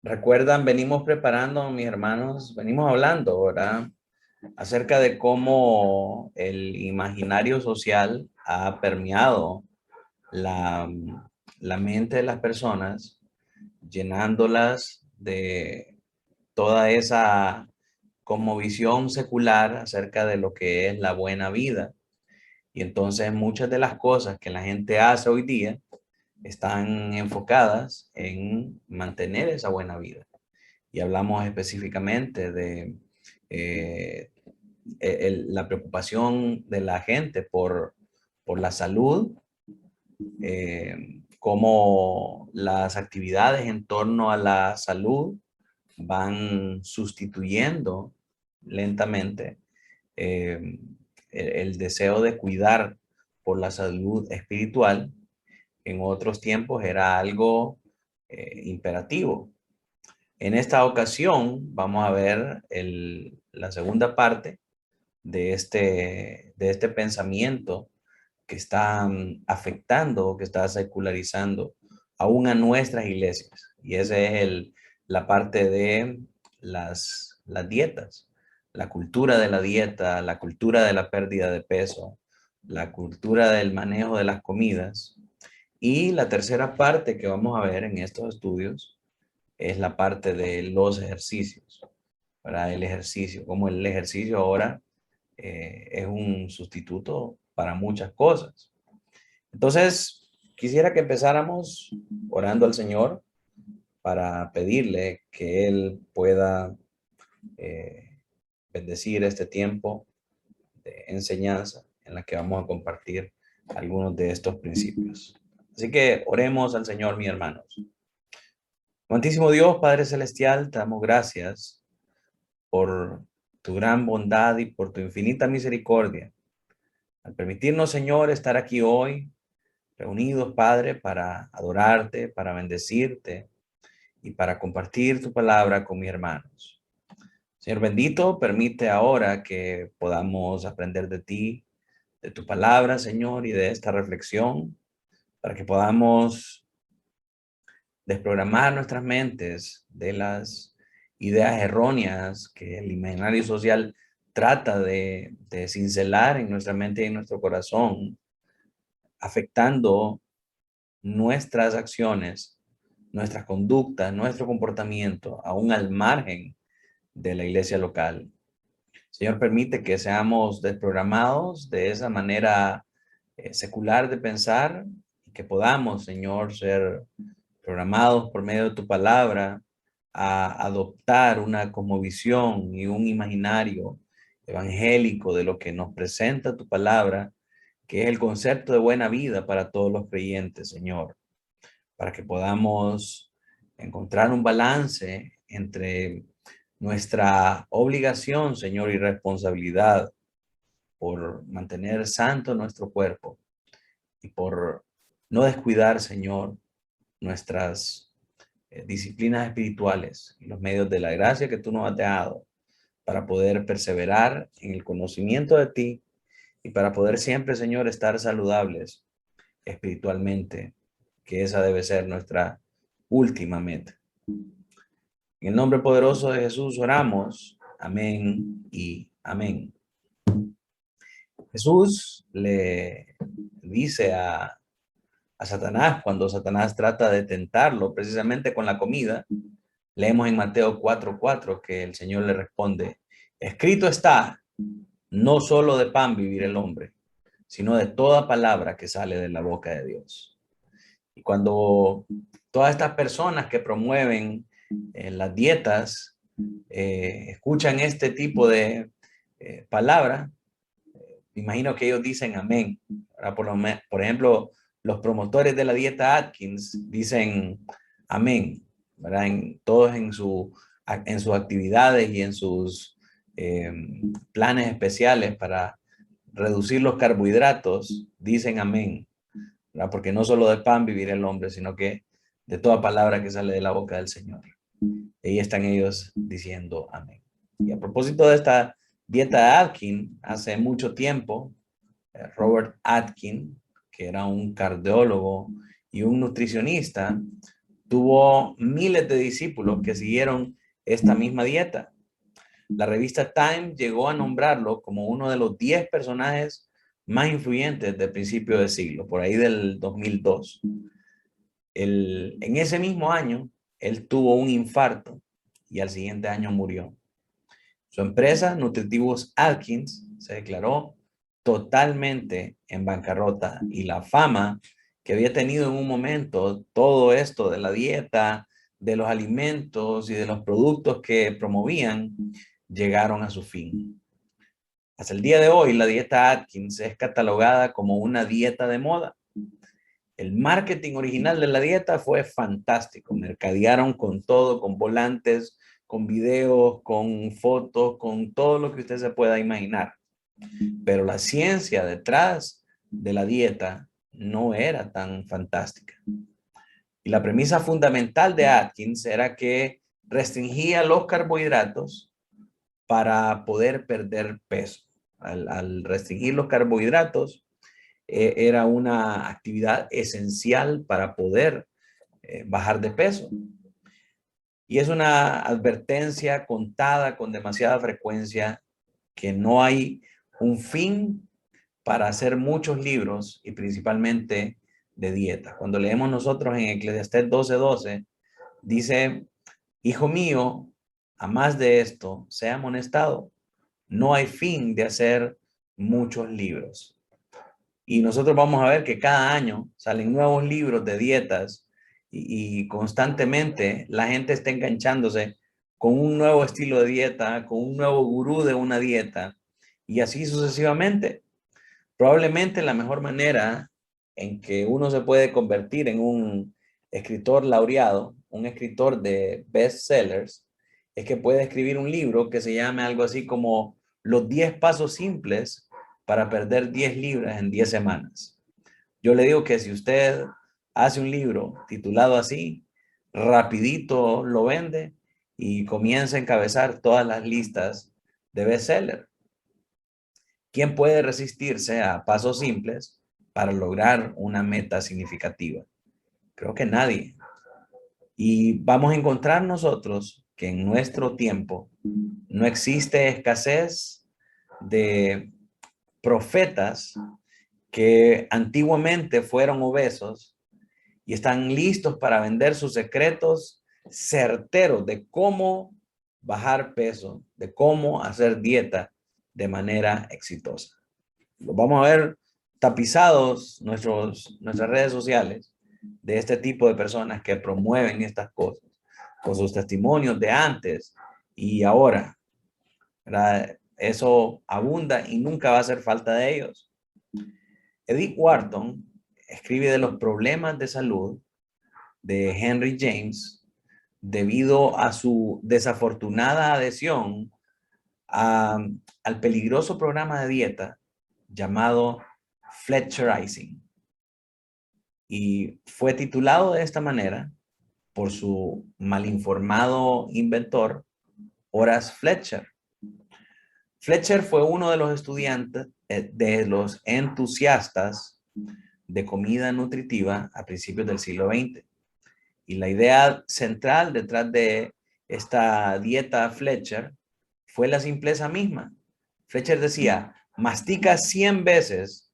Recuerdan, venimos preparando, mis hermanos, venimos hablando, ¿verdad? Acerca de cómo el imaginario social ha permeado la, la mente de las personas, llenándolas de toda esa como visión secular acerca de lo que es la buena vida. Y entonces muchas de las cosas que la gente hace hoy día están enfocadas en mantener esa buena vida. Y hablamos específicamente de eh, la preocupación de la gente por la salud, cómo las actividades en torno a la salud van sustituyendo lentamente eh, el deseo de cuidar por la salud espiritual. En otros tiempos era algo imperativo. En esta ocasión vamos a ver la segunda parte de este pensamiento que está afectando, que está secularizando aún a nuestras iglesias. Y esa es la parte de las dietas, la cultura de la dieta, la cultura de la pérdida de peso, la cultura del manejo de las comidas. Y la tercera parte que vamos a ver en estos estudios es la parte de los ejercicios, para el ejercicio, como el ejercicio ahora es un sustituto para muchas cosas. Entonces, quisiera que empezáramos orando al Señor para pedirle que Él pueda eh, bendecir este tiempo de enseñanza en la que vamos a compartir algunos de estos principios. Así que oremos al Señor, mis hermanos. Amantísimo Dios, Padre Celestial, te damos gracias por tu gran bondad y por tu infinita misericordia. Al permitirnos, Señor, estar aquí hoy, reunidos, Padre, para adorarte, para bendecirte y para compartir tu palabra con mis hermanos. Señor bendito, permite ahora que podamos aprender de ti, de tu palabra, Señor, y de esta reflexión, para que podamos desprogramar nuestras mentes de las ideas erróneas que el imaginario social trata de cincelar en nuestra mente y en nuestro corazón, afectando nuestras acciones, nuestras conductas, nuestro comportamiento, aún al margen de la iglesia local. Señor, permite que seamos desprogramados de esa manera secular de pensar y que podamos, Señor, ser programados por medio de tu palabra a adoptar una cosmovisión y un imaginario evangélico de lo que nos presenta tu palabra, que es el concepto de buena vida para todos los creyentes, Señor, para que podamos encontrar un balance entre nuestra obligación, Señor, y responsabilidad por mantener santo nuestro cuerpo y por no descuidar, Señor, nuestras disciplinas espirituales y los medios de la gracia que tú nos has dado para poder perseverar en el conocimiento de ti y para poder siempre, Señor, estar saludables espiritualmente, que esa debe ser nuestra última meta. En el nombre poderoso de Jesús oramos. Amén y amén. Jesús le dice a Satanás, cuando Satanás trata de tentarlo precisamente con la comida, leemos en Mateo 4:4 que el Señor le responde, escrito está, no solo de pan vivir el hombre, sino de toda palabra que sale de la boca de Dios. Y cuando todas estas personas que promueven las dietas escuchan este tipo de palabra, me imagino que ellos dicen amén. Por ejemplo, los promotores de la dieta Atkins dicen amén, ¿verdad? Todos en sus actividades y en sus planes especiales para reducir los carbohidratos, dicen amén, ¿verdad? Porque no solo de pan vivir el hombre, sino que de toda palabra que sale de la boca del Señor. Ahí están ellos diciendo amén. Y a propósito de esta dieta Atkins, hace mucho tiempo, Robert Atkins, que era un cardiólogo y un nutricionista, tuvo miles de discípulos que siguieron esta misma dieta. La revista Time llegó a nombrarlo como uno de los 10 personajes más influyentes del principio de siglo, por ahí del 2002. En ese mismo año, él tuvo un infarto y al siguiente año murió. Su empresa, Nutritivos Atkins, se declaró totalmente en bancarrota y la fama que había tenido en un momento todo esto de la dieta, de los alimentos y de los productos que promovían, llegaron a su fin. Hasta el día de hoy, la dieta Atkins es catalogada como una dieta de moda. El marketing original de la dieta fue fantástico. Mercadearon con todo, con volantes, con videos, con fotos, con todo lo que usted se pueda imaginar. Pero la ciencia detrás de la dieta no era tan fantástica. Y la premisa fundamental de Atkins era que restringía los carbohidratos para poder perder peso. Al restringir los carbohidratos, era una actividad esencial para poder bajar de peso. Y es una advertencia contada con demasiada frecuencia que no hay un fin para hacer muchos libros y principalmente de dieta. Cuando leemos nosotros en Eclesiastés 12:12, dice, hijo mío, a más de esto, sea amonestado. No hay fin de hacer muchos libros. Y nosotros vamos a ver que cada año salen nuevos libros de dietas y constantemente la gente está enganchándose con un nuevo estilo de dieta, con un nuevo gurú de una dieta y así sucesivamente. Probablemente la mejor manera en que uno se puede convertir en un escritor laureado, un escritor de bestsellers, es que puede escribir un libro que se llame algo así como Los 10 pasos simples para perder 10 libras en 10 semanas. Yo le digo que si usted hace un libro titulado así, rapidito lo vende y comienza a encabezar todas las listas de bestseller. ¿Quién puede resistirse a pasos simples para lograr una meta significativa? Creo que nadie. Y vamos a encontrar nosotros que en nuestro tiempo no existe escasez de profetas que antiguamente fueron obesos y están listos para vender sus secretos certeros de cómo bajar peso, de cómo hacer dieta de manera exitosa. Los vamos a ver tapizados nuestras redes sociales de este tipo de personas que promueven estas cosas con sus testimonios de antes y ahora, ¿verdad? Eso abunda y nunca va a hacer falta de ellos. Edith Wharton escribe de los problemas de salud de Henry James debido a su desafortunada adhesión al peligroso programa de dieta llamado Fletcherizing. Y fue titulado de esta manera por su malinformado inventor, Horace Fletcher. Fletcher fue uno de los estudiantes, de los entusiastas de comida nutritiva a principios del siglo XX. Y la idea central detrás de esta dieta Fletcher fue la simpleza misma. Fletcher decía, mastica 100 veces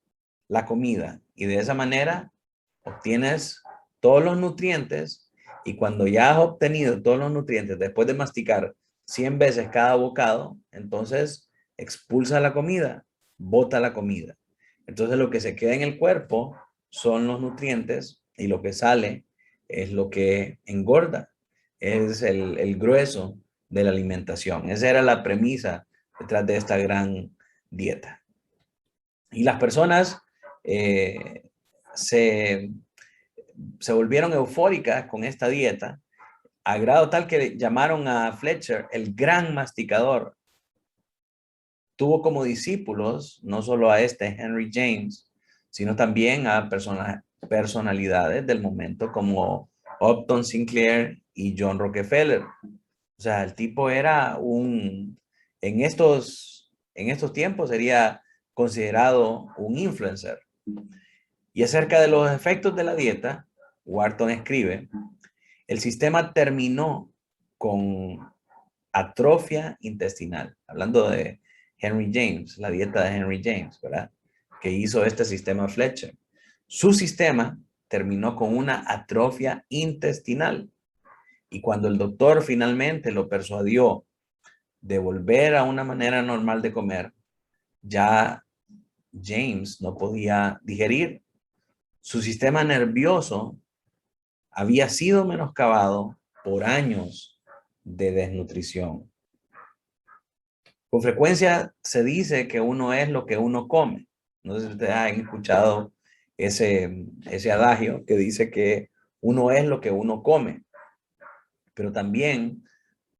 la comida y de esa manera obtienes todos los nutrientes y cuando ya has obtenido todos los nutrientes después de masticar 100 veces cada bocado, entonces expulsa la comida, bota la comida. Entonces lo que se queda en el cuerpo son los nutrientes y lo que sale es lo que engorda, es el grueso de la alimentación. Esa era la premisa detrás de esta gran dieta. Y las personas se volvieron eufóricas con esta dieta, a grado tal que llamaron a Fletcher el gran masticador. Tuvo como discípulos no solo a este Henry James, sino también a personalidades del momento como Upton Sinclair y John Rockefeller. O sea, el tipo era en estos tiempos sería considerado un influencer. Y acerca de los efectos de la dieta, Wharton escribe, El sistema terminó con atrofia intestinal, hablando de Henry James, la dieta de Henry James, ¿verdad? Que hizo este sistema Fletcher. Su sistema terminó con una atrofia intestinal. Y cuando el doctor finalmente lo persuadió de volver a una manera normal de comer, ya James no podía digerir. Su sistema nervioso había sido menoscabado por años de desnutrición. Con frecuencia se dice que uno es lo que uno come. No sé si ustedes han escuchado ese adagio que dice que uno es lo que uno come. Pero también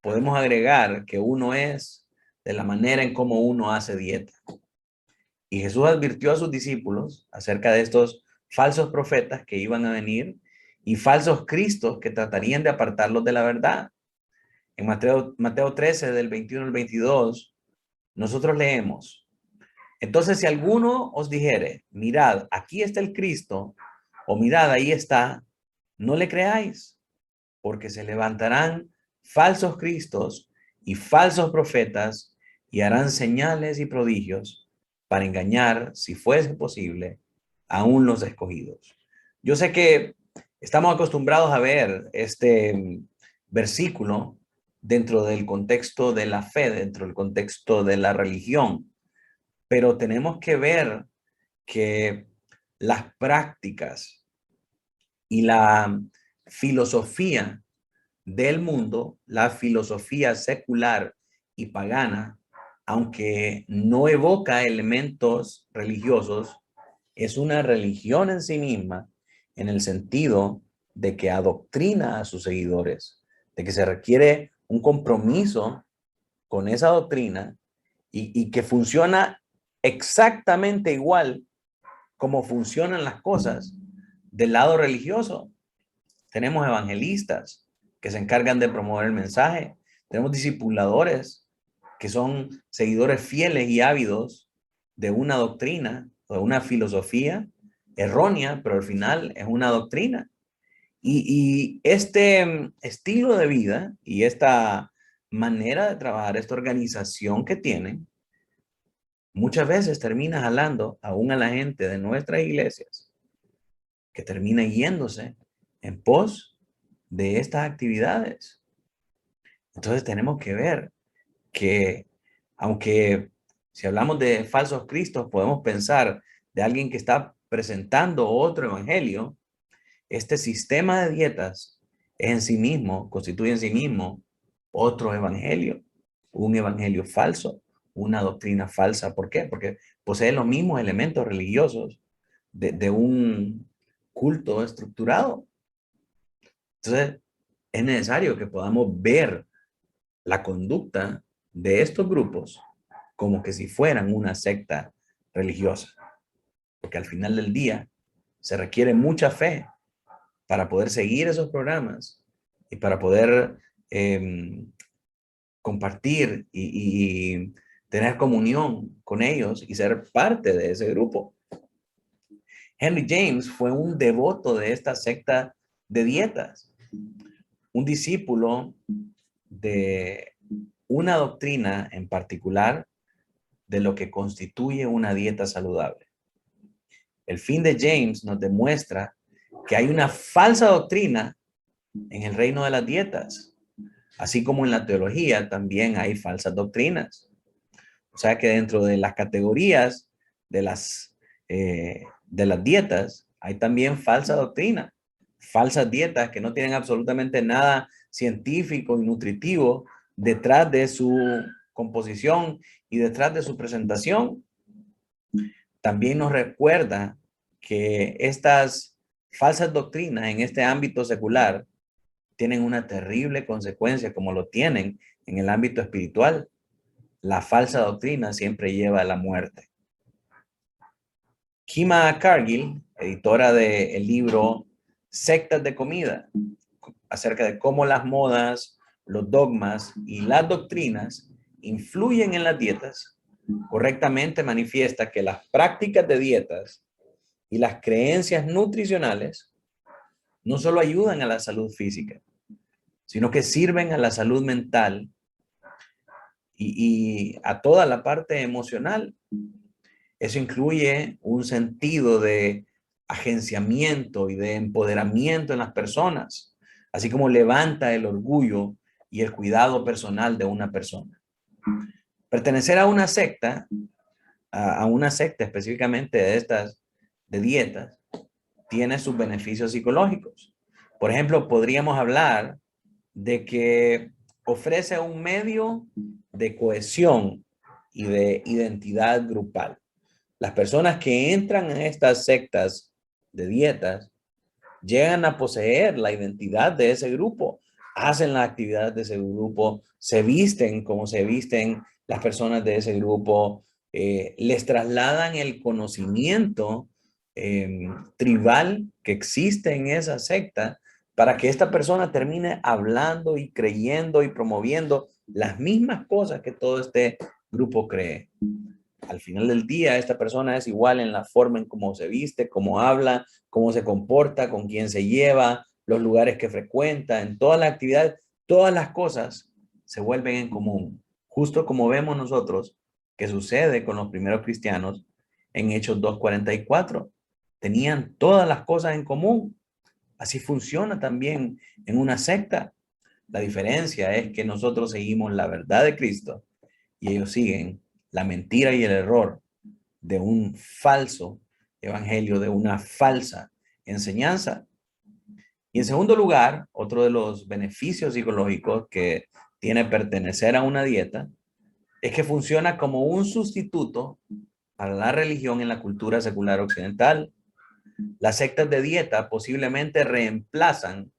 podemos agregar que uno es de la manera en cómo uno hace dieta. Y Jesús advirtió a sus discípulos acerca de estos falsos profetas que iban a venir y falsos cristos que tratarían de apartarlos de la verdad. En Mateo 13, del 21 al 22, nosotros leemos: entonces, si alguno os dijere, mirad, aquí está el Cristo, o mirad, ahí está, no le creáis, porque se levantarán falsos cristos y falsos profetas y harán señales y prodigios para engañar, si fuese posible, aún los escogidos. Yo sé que estamos acostumbrados a ver este versículo dentro del contexto de la fe, dentro del contexto de la religión, pero tenemos que ver que las prácticas y la filosofía del mundo, la filosofía secular y pagana, aunque no evoca elementos religiosos, es una religión en sí misma, en el sentido de que adoctrina a sus seguidores, de que se requiere un compromiso con esa doctrina y que funciona exactamente igual como funcionan las cosas del lado religioso. Tenemos evangelistas que se encargan de promover el mensaje. Tenemos discipuladores que son seguidores fieles y ávidos de una doctrina o de una filosofía errónea, pero al final es una doctrina. Y este estilo de vida y esta manera de trabajar, esta organización que tienen, muchas veces termina jalando aún a la gente de nuestras iglesias, que termina yéndose en pos de estas actividades. Entonces tenemos que ver que, aunque si hablamos de falsos cristos, podemos pensar de alguien que está presentando otro evangelio, este sistema de dietas es en sí mismo, constituye en sí mismo otro evangelio, un evangelio falso, una doctrina falsa. ¿Por qué? Porque posee los mismos elementos religiosos de un culto estructurado. Entonces, es necesario que podamos ver la conducta de estos grupos como que si fueran una secta religiosa, porque al final del día se requiere mucha fe para poder seguir esos programas y para poder compartir y tener comunión con ellos y ser parte de ese grupo. Henry James fue un devoto de esta secta de dietas, un discípulo de una doctrina en particular de lo que constituye una dieta saludable. El fin de James nos demuestra que hay una falsa doctrina en el reino de las dietas, así como en la teología también hay falsas doctrinas. O sea que dentro de las categorías de las dietas hay también falsa doctrina, falsas dietas que no tienen absolutamente nada científico y nutritivo detrás de su composición y detrás de su presentación. También nos recuerda que estas falsas doctrinas en este ámbito secular tienen una terrible consecuencia, como lo tienen en el ámbito espiritual. La falsa doctrina siempre lleva a la muerte. Kima Cargill, editora del libro Sectas de Comida, acerca de cómo las modas, los dogmas y las doctrinas influyen en las dietas, correctamente manifiesta que las prácticas de dietas y las creencias nutricionales no solo ayudan a la salud física, sino que sirven a la salud mental y a toda la parte emocional. Eso incluye un sentido de agenciamiento y de empoderamiento en las personas, así como levanta el orgullo y el cuidado personal de una persona. Pertenecer a una secta, a una secta específicamente de estas, de dietas, tiene sus beneficios psicológicos. Por ejemplo, podríamos hablar de que ofrece un medio de cohesión y de identidad grupal. Las personas que entran en estas sectas de dietas llegan a poseer la identidad de ese grupo, hacen la actividad de ese grupo, se visten como se visten las personas de ese grupo, les trasladan el conocimiento tribal que existe en esa secta para que esta persona termine hablando y creyendo y promoviendo las mismas cosas que todo este grupo cree. Al final del día, esta persona es igual en la forma en cómo se viste, cómo habla, cómo se comporta, con quién se lleva, los lugares que frecuenta, en todas las actividades, todas las cosas se vuelven en común. Justo como vemos nosotros que sucede con los primeros cristianos en Hechos 2:44. Tenían todas las cosas en común. Así funciona también en una secta. La diferencia es que nosotros seguimos la verdad de Cristo y ellos siguen la mentira y el error de un falso evangelio, de una falsa enseñanza. Y en segundo lugar, otro de los beneficios psicológicos que tiene pertenecer a una dieta es que funciona como un sustituto para la religión en la cultura secular occidental. Las sectas de dieta posiblemente reemplazan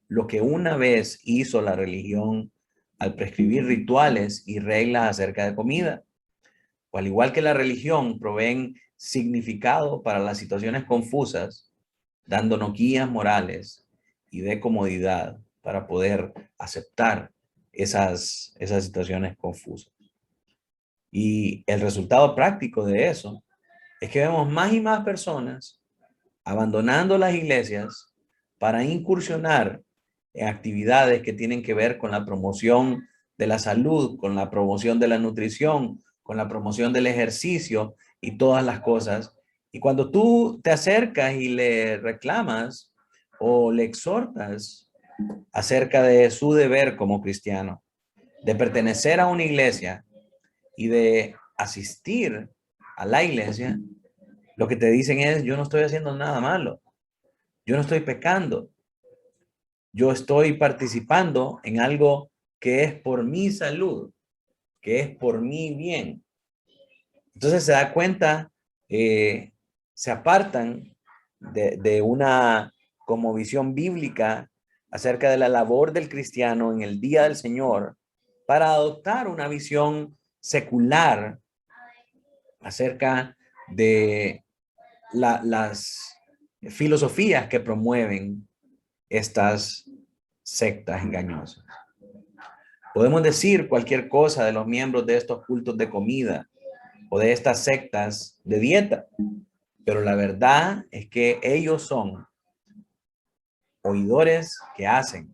lo que una vez hizo la religión al prescribir rituales y reglas acerca de comida. O al igual que la religión, proveen significado para las situaciones confusas, dándonos guías morales y de comodidad para poder aceptar esas situaciones confusas. Y el resultado práctico de eso es que vemos más y más personas abandonando las iglesias para incursionar en actividades que tienen que ver con la promoción de la salud, con la promoción de la nutrición, con la promoción del ejercicio y todas las cosas. Y cuando tú te acercas y le reclamas o le exhortas acerca de su deber como cristiano, de pertenecer a una iglesia y de asistir a la iglesia, lo que te dicen es, yo no estoy haciendo nada malo, yo no estoy pecando, yo estoy participando en algo que es por mi salud, que es por mi bien. Entonces se da cuenta, se apartan de una como visión bíblica acerca de la labor del cristiano en el día del Señor para adoptar una visión secular acerca de las filosofías que promueven estas sectas engañosas. Podemos decir cualquier cosa de los miembros de estos cultos de comida o de estas sectas de dieta, pero la verdad es que ellos son oidores que hacen,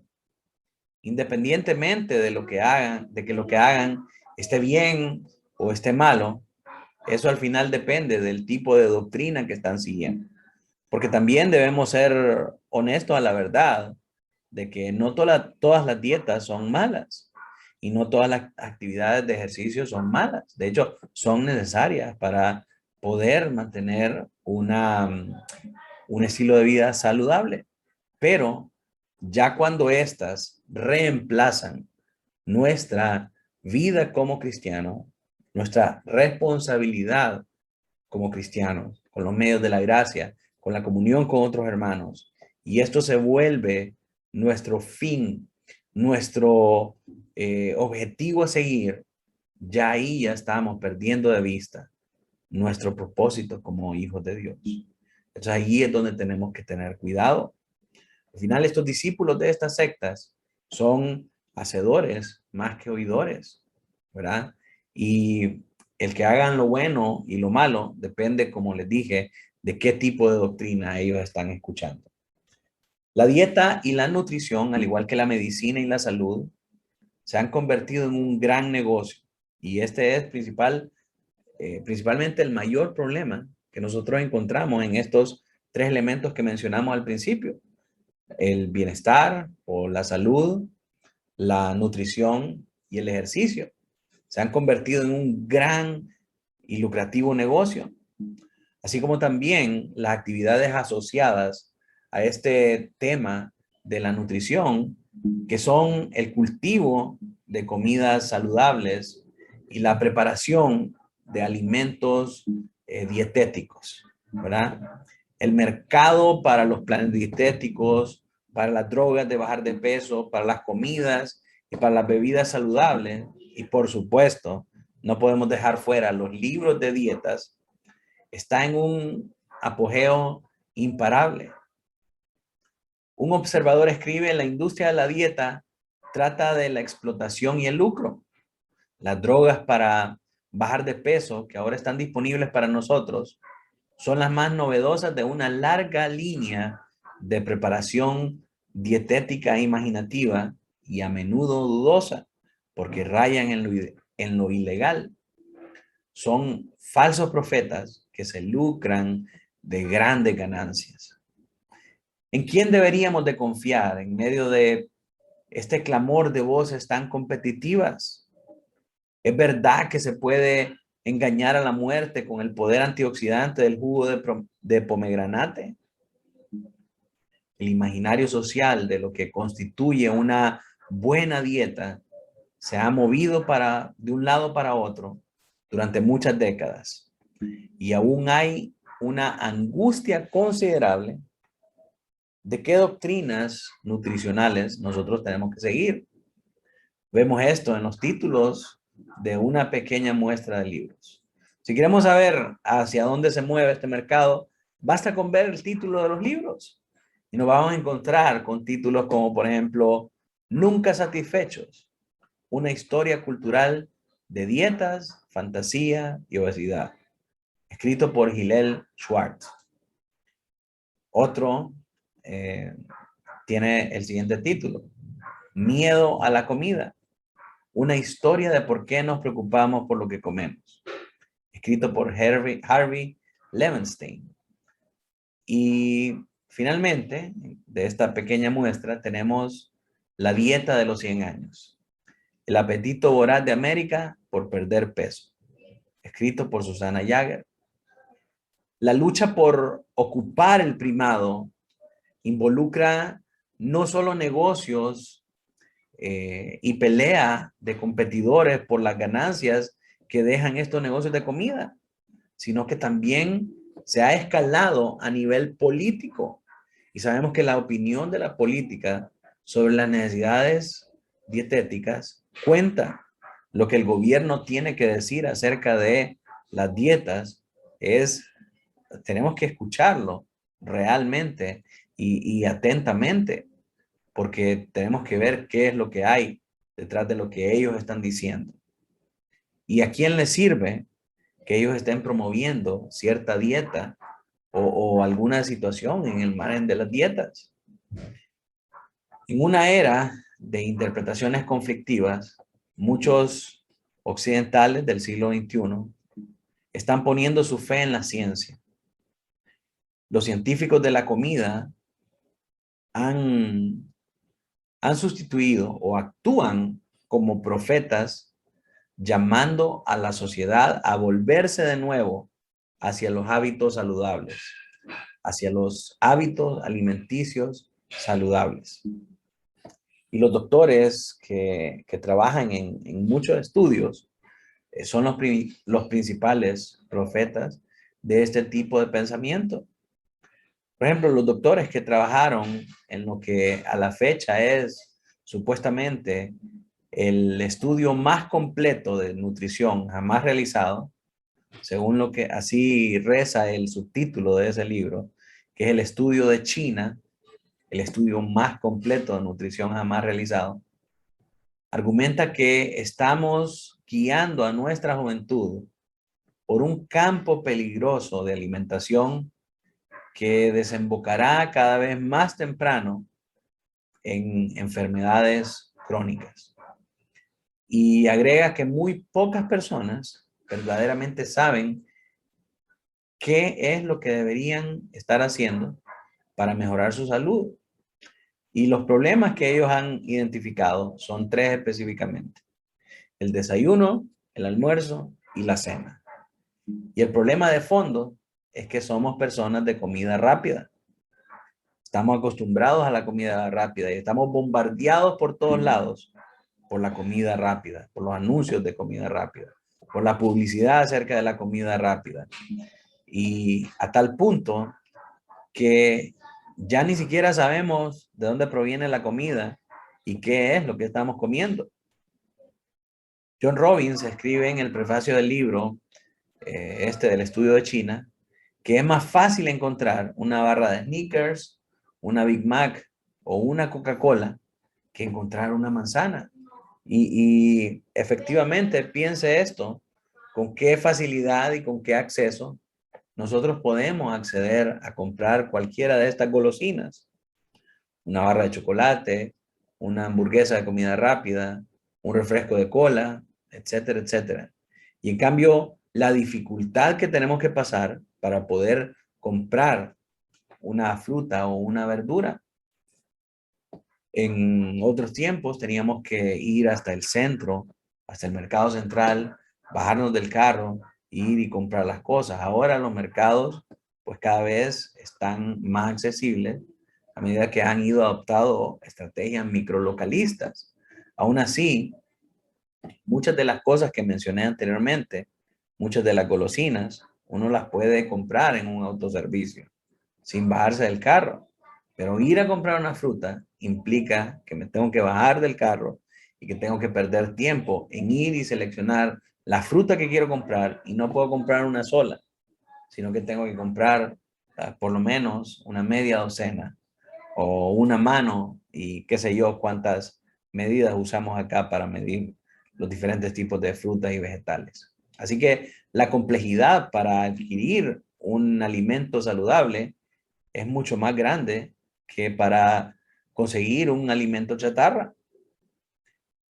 independientemente de lo que hagan, de que lo que hagan esté bien o esté malo. Eso al final depende del tipo de doctrina que están siguiendo. Porque también debemos ser honestos a la verdad de que no todas las dietas son malas y no todas las actividades de ejercicio son malas. De hecho, son necesarias para poder mantener un estilo de vida saludable. Pero ya cuando estas reemplazan nuestra vida como cristiano, nuestra responsabilidad como cristianos, con los medios de la gracia, con la comunión con otros hermanos. Y esto se vuelve nuestro fin, nuestro objetivo a seguir. Ya ahí ya estamos perdiendo de vista nuestro propósito como hijos de Dios. Entonces ahí es donde tenemos que tener cuidado. Al final estos discípulos de estas sectas son hacedores más que oidores, ¿verdad? Y el que hagan lo bueno y lo malo depende, como les dije, de qué tipo de doctrina ellos están escuchando. La dieta y la nutrición, al igual que la medicina y la salud, se han convertido en un gran negocio. Y este es principalmente el mayor problema que nosotros encontramos en estos tres elementos que mencionamos al principio: el bienestar o la salud, la nutrición y el ejercicio. Se han convertido en un gran y lucrativo negocio, así como también las actividades asociadas a este tema de la nutrición, que son el cultivo de comidas saludables y la preparación de alimentos dietéticos, ¿verdad? El mercado para los planes dietéticos, para las drogas de bajar de peso, para las comidas y para las bebidas saludables. Y por supuesto, no podemos dejar fuera los libros de dietas. Está en un apogeo imparable. Un observador escribe: la industria de la dieta trata de la explotación y el lucro. Las drogas para bajar de peso que ahora están disponibles para nosotros son las más novedosas de una larga línea de preparación dietética e imaginativa, y a menudo dudosa porque rayan en lo ilegal. Son falsos profetas que se lucran de grandes ganancias. ¿En quién deberíamos de confiar en medio de este clamor de voces tan competitivas? ¿Es verdad que se puede engañar a la muerte con el poder antioxidante del jugo de pomegranate? El imaginario social de lo que constituye una buena dieta se ha movido de un lado para otro durante muchas décadas, y aún hay una angustia considerable de qué doctrinas nutricionales nosotros tenemos que seguir. Vemos esto en los títulos de una pequeña muestra de libros. Si queremos saber hacia dónde se mueve este mercado, basta con ver el título de los libros y nos vamos a encontrar con títulos como, por ejemplo, Nunca Satisfechos, una historia cultural de dietas, fantasía y obesidad, escrito por Hillel Schwartz. Otro tiene el siguiente título: Miedo a la comida, una historia de por qué nos preocupamos por lo que comemos, escrito por Harvey Levenstein. Y finalmente, de esta pequeña muestra, tenemos La dieta de los 100 años, el apetito voraz de América por perder peso, escrito por Susana Jagger. La lucha por ocupar el primado involucra no solo negocios y pelea de competidores por las ganancias que dejan estos negocios de comida, sino que también se ha escalado a nivel político. Y sabemos que la opinión de la política sobre las necesidades dietéticas cuenta. Lo que el gobierno tiene que decir acerca de las dietas es, tenemos que escucharlo realmente y atentamente, porque tenemos que ver qué es lo que hay detrás de lo que ellos están diciendo. ¿Y a quién les sirve que ellos estén promoviendo cierta dieta o alguna situación en el margen de las dietas? En una era de interpretaciones conflictivas, muchos occidentales del siglo XXI están poniendo su fe en la ciencia. Los científicos de la comida han sustituido o actúan como profetas, llamando a la sociedad a volverse de nuevo hacia los hábitos saludables, hacia los hábitos alimenticios saludables. Y los doctores que trabajan en muchos estudios son los principales profetas de este tipo de pensamiento. Por ejemplo, los doctores que trabajaron en lo que a la fecha es supuestamente el estudio más completo de nutrición jamás realizado, según lo que así reza el subtítulo de ese libro, que es el estudio de China, el estudio más completo de nutrición jamás realizado, argumenta que estamos guiando a nuestra juventud por un campo peligroso de alimentación que desembocará cada vez más temprano en enfermedades crónicas. Y agrega que muy pocas personas verdaderamente saben qué es lo que deberían estar haciendo para mejorar su salud. Y los problemas que ellos han identificado son tres específicamente: el desayuno, el almuerzo y la cena. Y el problema de fondo es que somos personas de comida rápida. Estamos acostumbrados a la comida rápida y estamos bombardeados por todos lados por la comida rápida, por los anuncios de comida rápida, por la publicidad acerca de la comida rápida. Y a tal punto que ya ni siquiera sabemos de dónde proviene la comida y qué es lo que estamos comiendo. John Robbins escribe en el prefacio del libro, del estudio de China, que es más fácil encontrar una barra de Snickers, una Big Mac o una Coca-Cola que encontrar una manzana. Y efectivamente piense esto, con qué facilidad y con qué acceso nosotros podemos acceder a comprar cualquiera de estas golosinas: una barra de chocolate, una hamburguesa de comida rápida, un refresco de cola, etcétera, etcétera. Y en cambio, la dificultad que tenemos que pasar para poder comprar una fruta o una verdura, en otros tiempos teníamos que ir hasta el centro, hasta el mercado central, bajarnos del carro, ir y comprar las cosas. Ahora los mercados pues cada vez están más accesibles a medida que han ido adoptando estrategias microlocalistas. Aún así, muchas de las cosas que mencioné anteriormente, muchas de las golosinas, uno las puede comprar en un autoservicio sin bajarse del carro. Pero ir a comprar una fruta implica que me tengo que bajar del carro y que tengo que perder tiempo en ir y seleccionar la fruta que quiero comprar, y no puedo comprar una sola, sino que tengo que comprar por lo menos una media docena o una mano, y qué sé yo cuántas medidas usamos acá para medir los diferentes tipos de frutas y vegetales. Así que la complejidad para adquirir un alimento saludable es mucho más grande que para conseguir un alimento chatarra.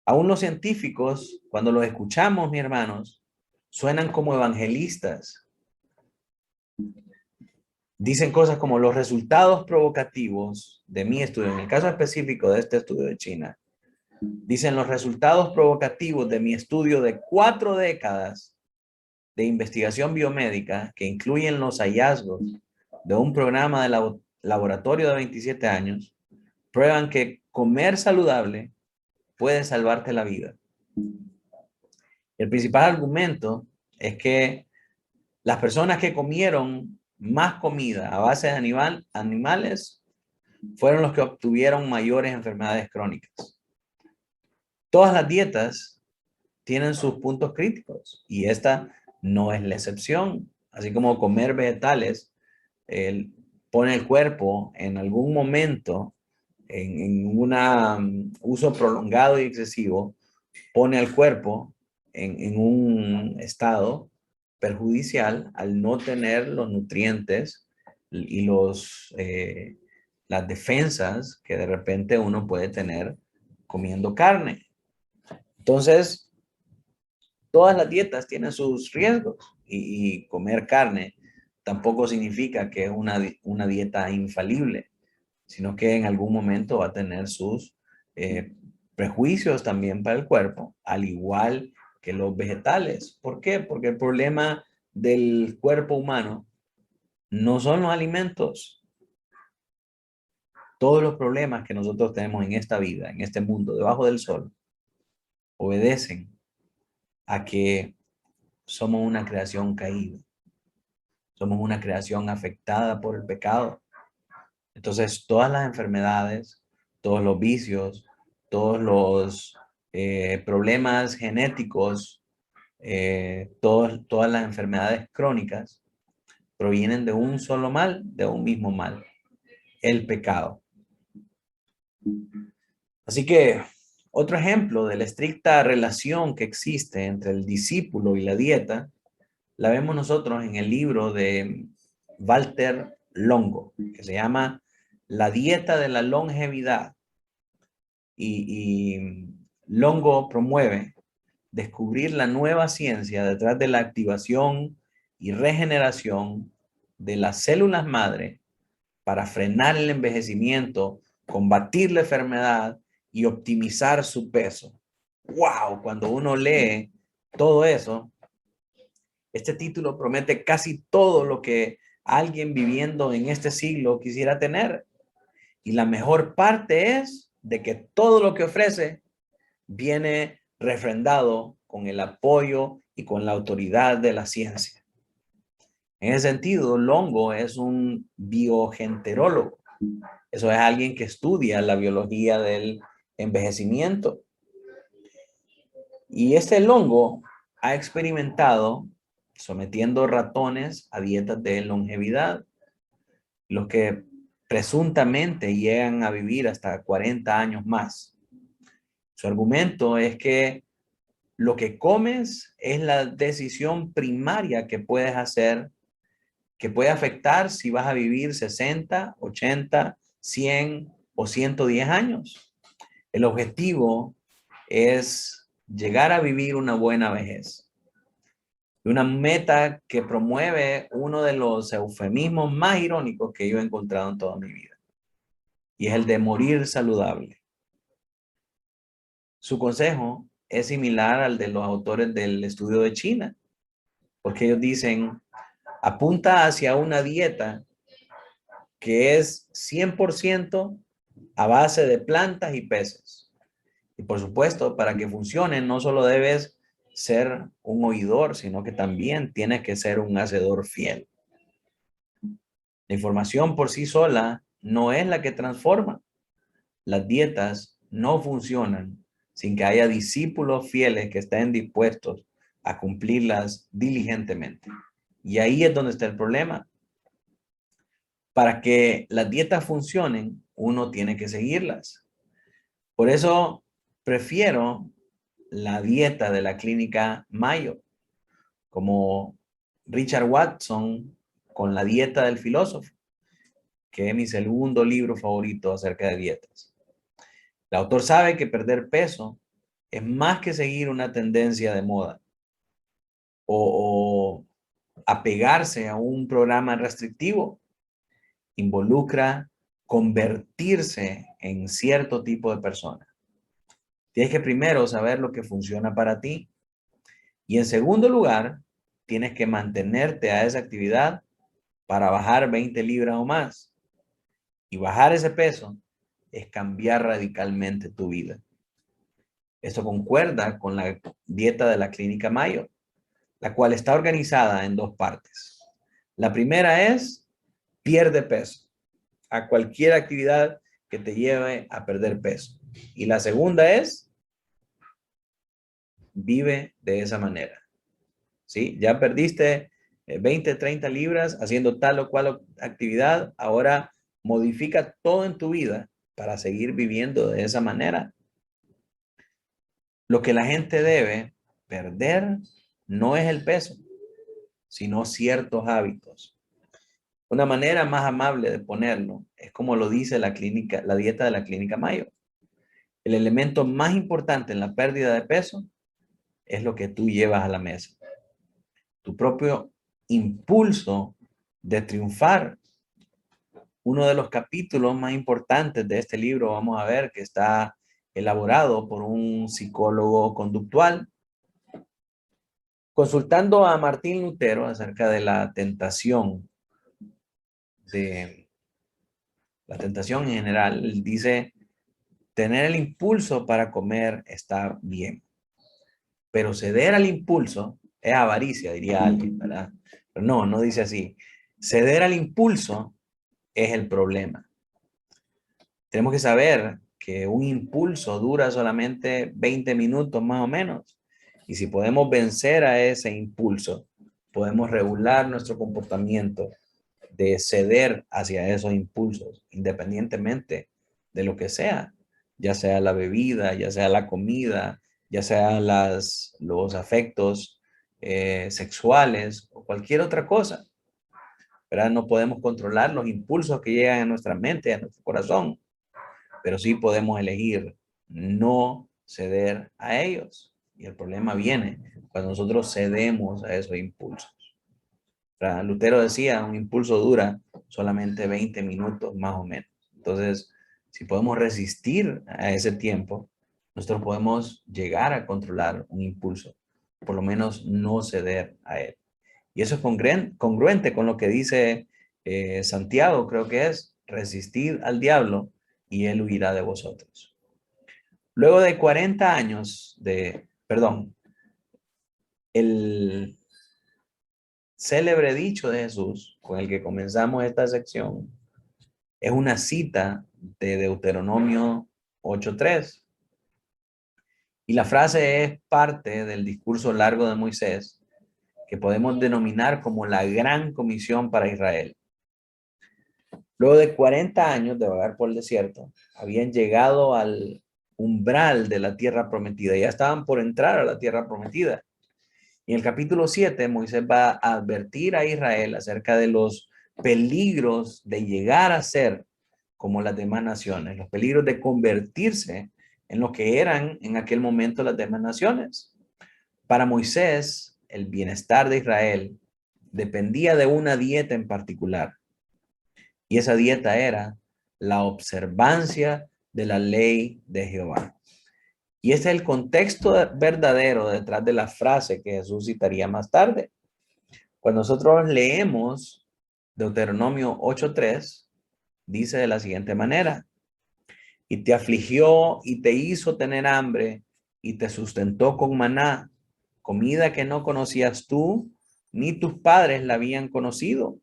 Aún los científicos, cuando los escuchamos, mis hermanos, suenan como evangelistas. Dicen cosas como: los resultados provocativos de mi estudio, en el caso específico de este estudio de China, dicen: los resultados provocativos de mi estudio de 4 décadas de investigación biomédica, que incluyen los hallazgos de un programa de laboratorio de 27 años, prueban que comer saludable puede salvarte la vida. El principal argumento es que las personas que comieron más comida a base de animales fueron los que obtuvieron mayores enfermedades crónicas. Todas las dietas tienen sus puntos críticos y esta no es la excepción. Así como comer vegetales pone el cuerpo en algún momento en un uso prolongado y excesivo, pone al cuerpo en un estado perjudicial al no tener los nutrientes y las defensas que de repente uno puede tener comiendo carne. Entonces, todas las dietas tienen sus riesgos, y comer carne tampoco significa que es una dieta infalible, sino que en algún momento va a tener sus prejuicios también para el cuerpo, al igual que los vegetales. ¿Por qué? Porque el problema del cuerpo humano no son los alimentos. Todos los problemas que nosotros tenemos en esta vida, en este mundo, debajo del sol, obedecen a que somos una creación caída. Somos una creación afectada por el pecado. Entonces, todas las enfermedades, todos los vicios, todos los problemas genéticos, todas las enfermedades crónicas provienen de un solo mal, de un mismo mal: el pecado. Así que otro ejemplo de la estricta relación que existe entre el discípulo y la dieta la vemos nosotros en el libro de Walter Longo, que se llama La dieta de la longevidad. Y Longo promueve descubrir la nueva ciencia detrás de la activación y regeneración de las células madre para frenar el envejecimiento, combatir la enfermedad y optimizar su peso. ¡Wow! Cuando uno lee todo eso, este título promete casi todo lo que alguien viviendo en este siglo quisiera tener. Y la mejor parte es de que todo lo que ofrece viene refrendado con el apoyo y con la autoridad de la ciencia. En ese sentido, Longo es un biogenterólogo. Eso es alguien que estudia la biología del envejecimiento. Y este Longo ha experimentado sometiendo ratones a dietas de longevidad, los que presuntamente llegan a vivir hasta 40 años más. Su argumento es que lo que comes es la decisión primaria que puedes hacer, que puede afectar si vas a vivir 60, 80, 100 o 110 años. El objetivo es llegar a vivir una buena vejez. Una meta que promueve uno de los eufemismos más irónicos que yo he encontrado en toda mi vida. Y es el de morir saludable. Su consejo es similar al de los autores del estudio de China, porque ellos dicen, apunta hacia una dieta que es 100% a base de plantas y peces. Y por supuesto, para que funcione, no solo debes ser un oidor, sino que también tienes que ser un hacedor fiel. La información por sí sola no es la que transforma. Las dietas no funcionan sin que haya discípulos fieles que estén dispuestos a cumplirlas diligentemente. Y ahí es donde está el problema. Para que las dietas funcionen, uno tiene que seguirlas. Por eso prefiero la dieta de la clínica Mayo, como Richard Watson con la dieta del filósofo, que es mi segundo libro favorito acerca de dietas. El autor sabe que perder peso es más que seguir una tendencia de moda o apegarse a un programa restrictivo. Involucra convertirse en cierto tipo de persona. Tienes que primero saber lo que funciona para ti y en segundo lugar, tienes que mantenerte a esa actividad para bajar 20 libras o más. Y bajar ese peso es cambiar radicalmente tu vida. Esto concuerda con la dieta de la Clínica Mayo, la cual está organizada en dos partes. La primera es pierde peso a cualquier actividad que te lleve a perder peso. Y la segunda es vive de esa manera. ¿Sí? Ya perdiste 20, 30 libras haciendo tal o cual actividad. Ahora modifica todo en tu vida para seguir viviendo de esa manera. Lo que la gente debe perder no es el peso, sino ciertos hábitos. Una manera más amable de ponerlo es como lo dice la dieta de la Clínica Mayo. El elemento más importante en la pérdida de peso es lo que tú llevas a la mesa. Tu propio impulso de triunfar. Uno de los capítulos más importantes de este libro, vamos a ver, que está elaborado por un psicólogo conductual, consultando a Martín Lutero acerca de la tentación en general. Él dice, tener el impulso para comer está bien, pero ceder al impulso es avaricia, diría alguien, ¿verdad? Pero no dice así. Ceder al impulso es el problema. Tenemos que saber que un impulso dura solamente 20 minutos más o menos. Y si podemos vencer a ese impulso, podemos regular nuestro comportamiento de ceder hacia esos impulsos, independientemente de lo que sea, ya sea la bebida, ya sea la comida, ya sea los afectos sexuales o cualquier otra cosa. ¿verdad? No podemos controlar los impulsos que llegan a nuestra mente, a nuestro corazón, pero sí podemos elegir no ceder a ellos. Y el problema viene cuando nosotros cedemos a esos impulsos. Lutero decía, un impulso dura solamente 20 minutos más o menos. Entonces, si podemos resistir a ese tiempo, nosotros podemos llegar a controlar un impulso, por lo menos no ceder a él. Y eso es congruente con lo que dice Santiago, creo que es, resistir al diablo y él huirá de vosotros. Luego de 40 años el célebre dicho de Jesús, con el que comenzamos esta sección, es una cita de Deuteronomio 8:3. Y la frase es parte del discurso largo de Moisés, que podemos denominar como la gran comisión para Israel. Luego de 40 años de vagar por el desierto, habían llegado al umbral de la tierra prometida. Ya estaban por entrar a la tierra prometida. Y en el capítulo 7, Moisés va a advertir a Israel acerca de los peligros de llegar a ser como las demás naciones, los peligros de convertirse en lo que eran en aquel momento las demás naciones. Para Moisés, el bienestar de Israel dependía de una dieta en particular. Y esa dieta era la observancia de la ley de Jehová. Y ese es el contexto verdadero detrás de la frase que Jesús citaría más tarde. Cuando nosotros leemos Deuteronomio 8:3, dice de la siguiente manera: y te afligió y te hizo tener hambre y te sustentó con maná, comida que no conocías tú, ni tus padres la habían conocido,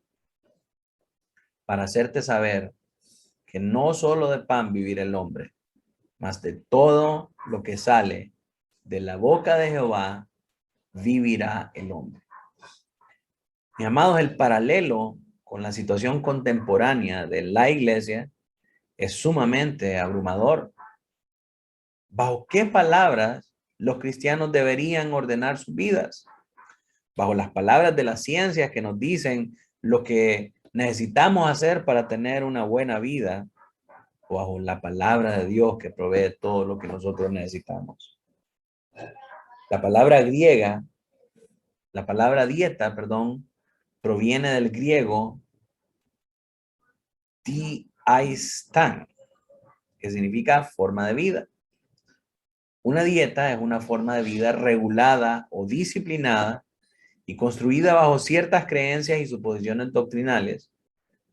para hacerte saber que no solo de pan vivirá el hombre, mas de todo lo que sale de la boca de Jehová vivirá el hombre. Mis amados, el paralelo con la situación contemporánea de la iglesia es sumamente abrumador. ¿Bajo qué palabras los cristianos deberían ordenar sus vidas? ¿Bajo las palabras de las ciencias que nos dicen lo que necesitamos hacer para tener una buena vida? ¿O bajo la palabra de Dios que provee todo lo que nosotros necesitamos? La palabra griega, la palabra dieta, perdón, proviene del griego diaistan, que significa forma de vida. Una dieta es una forma de vida regulada o disciplinada y construida bajo ciertas creencias y suposiciones doctrinales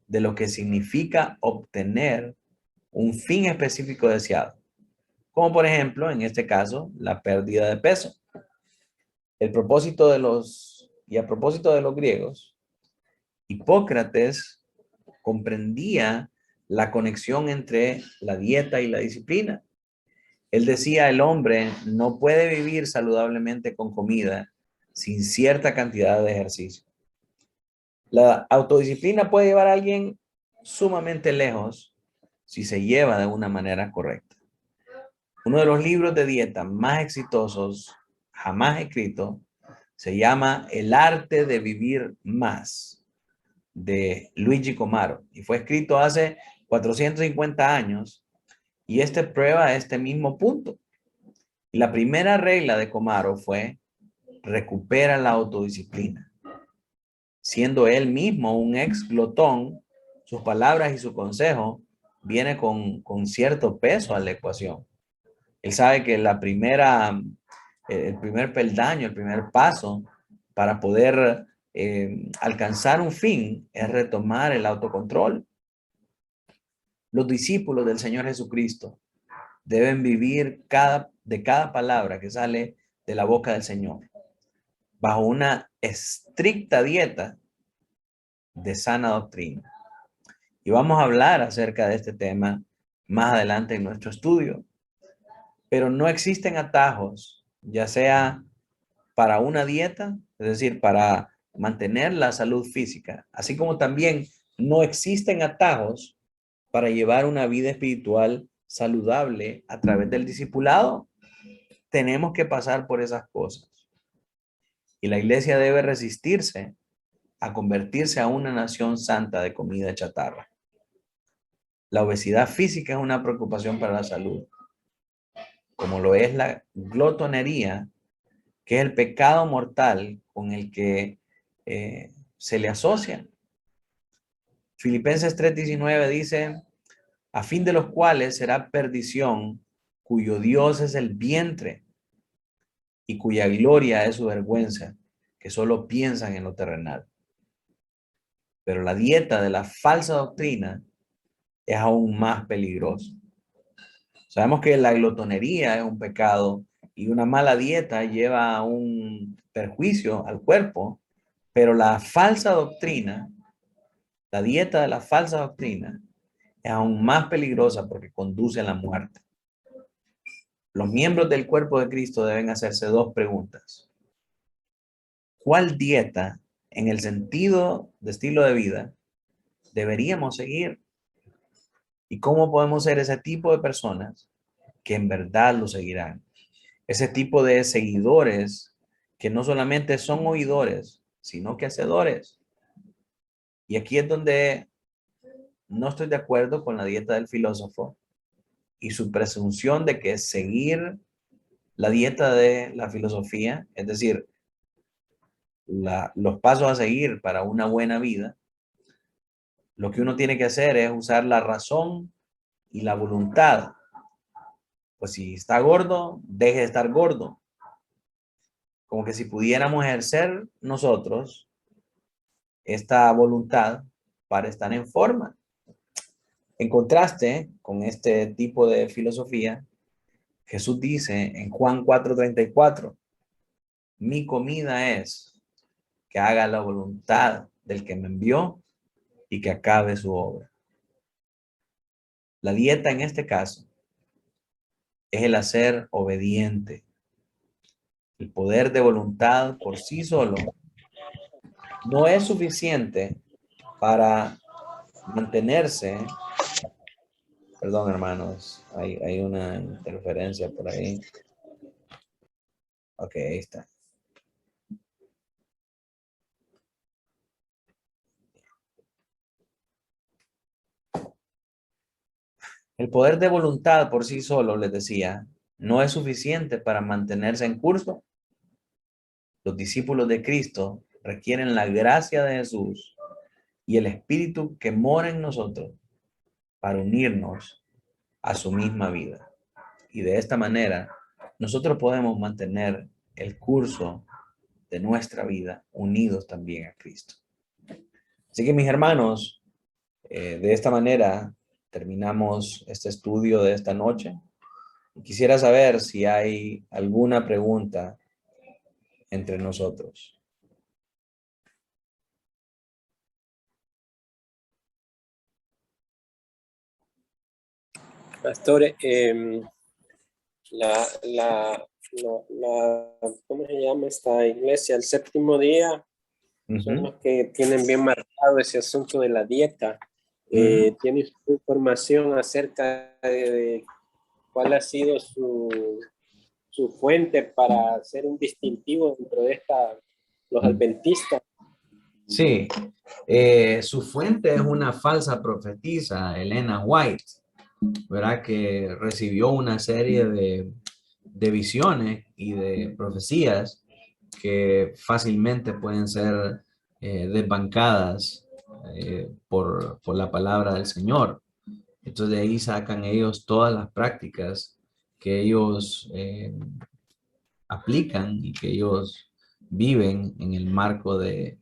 de lo que significa obtener un fin específico deseado, como por ejemplo, en este caso, la pérdida de peso. A propósito de los griegos, Hipócrates comprendía la conexión entre la dieta y la disciplina. Él decía, el hombre no puede vivir saludablemente con comida sin cierta cantidad de ejercicio. La autodisciplina puede llevar a alguien sumamente lejos si se lleva de una manera correcta. Uno de los libros de dieta más exitosos jamás escrito se llama El arte de vivir más, de Luigi Comaro, y fue escrito hace 450 años, y este prueba este mismo punto. Y la primera regla de Comaro fue: recupera la autodisciplina. Siendo él mismo un ex glotón, sus palabras y su consejo viene con cierto peso a la ecuación. Él sabe que el primer peldaño, el primer paso para poder alcanzar un fin es retomar el autocontrol. Los discípulos del Señor Jesucristo deben vivir de cada palabra que sale de la boca del Señor bajo una estricta dieta de sana doctrina. Y vamos a hablar acerca de este tema más adelante en nuestro estudio. Pero no existen atajos, ya sea para una dieta, es decir, para mantener la salud física, así como también no existen atajos para llevar una vida espiritual saludable a través del discipulado. Tenemos que pasar por esas cosas. Y la iglesia debe resistirse a convertirse a una nación santa de comida chatarra. La obesidad física es una preocupación para la salud, como lo es la glotonería, que es el pecado mortal con el que se le asocia. Filipenses 3:19 dice, a fin de los cuales será perdición, cuyo Dios es el vientre y cuya gloria es su vergüenza, que solo piensan en lo terrenal. Pero la dieta de la falsa doctrina es aún más peligrosa. Sabemos que la glotonería es un pecado y una mala dieta lleva a un perjuicio al cuerpo, pero la falsa doctrina, la dieta de la falsa doctrina, es aún más peligrosa porque conduce a la muerte. Los miembros del cuerpo de Cristo deben hacerse dos preguntas. ¿Cuál dieta, en el sentido de estilo de vida, deberíamos seguir? ¿Y cómo podemos ser ese tipo de personas que en verdad lo seguirán? Ese tipo de seguidores que no solamente son oidores, sino que hacedores. Y aquí es donde no estoy de acuerdo con la dieta del filósofo y su presunción de que seguir la dieta de la filosofía, es decir, los pasos a seguir para una buena vida, lo que uno tiene que hacer es usar la razón y la voluntad. Pues si está gordo, deje de estar gordo. Como que si pudiéramos ejercer nosotros esta voluntad para estar en forma. En contraste con este tipo de filosofía, Jesús dice en Juan 4:34, mi comida es que haga la voluntad del que me envió y que acabe su obra. La dieta en este caso es el hacer obediente. El poder de voluntad por sí solo no es suficiente para mantenerse. Perdón, hermanos, hay una interferencia por ahí. Ok, ahí está. El poder de voluntad por sí solo, les decía, no es suficiente para mantenerse en curso. Los discípulos de Cristo requieren la gracia de Jesús y el Espíritu que mora en nosotros para unirnos a su misma vida. Y de esta manera, nosotros podemos mantener el curso de nuestra vida unidos también a Cristo. Así que mis hermanos, de esta manera terminamos este estudio de esta noche. Quisiera saber si hay alguna pregunta entre nosotros. Pastor, ¿cómo se llama esta iglesia? El Séptimo Día son los que tienen bien marcado ese asunto de la dieta. ¿Tiene información acerca de cuál ha sido su fuente para ser un distintivo dentro de los adventistas? Sí, su fuente es una falsa profetisa, Elena White, ¿verdad? Que recibió una serie de visiones y de profecías que fácilmente pueden ser desbancadas por la palabra del Señor. Entonces de ahí sacan ellos todas las prácticas que ellos aplican y que ellos viven en el marco de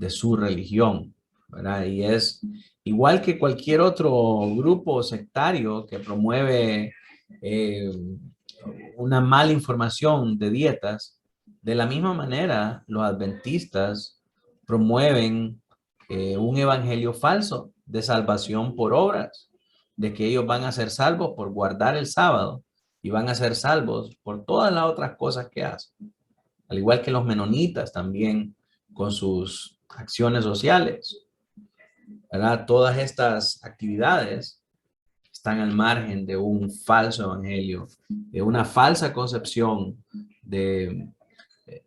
su religión, ¿verdad? Y es igual que cualquier otro grupo sectario que promueve eh, una mala información de dietas, de la misma manera los adventistas promueven un evangelio falso de salvación por obras, de que ellos van a ser salvos por guardar el sábado y van a ser salvos por todas las otras cosas que hacen. Al igual que los menonitas también con sus acciones sociales, ¿verdad? Todas estas actividades están al margen de un falso evangelio, de una falsa concepción de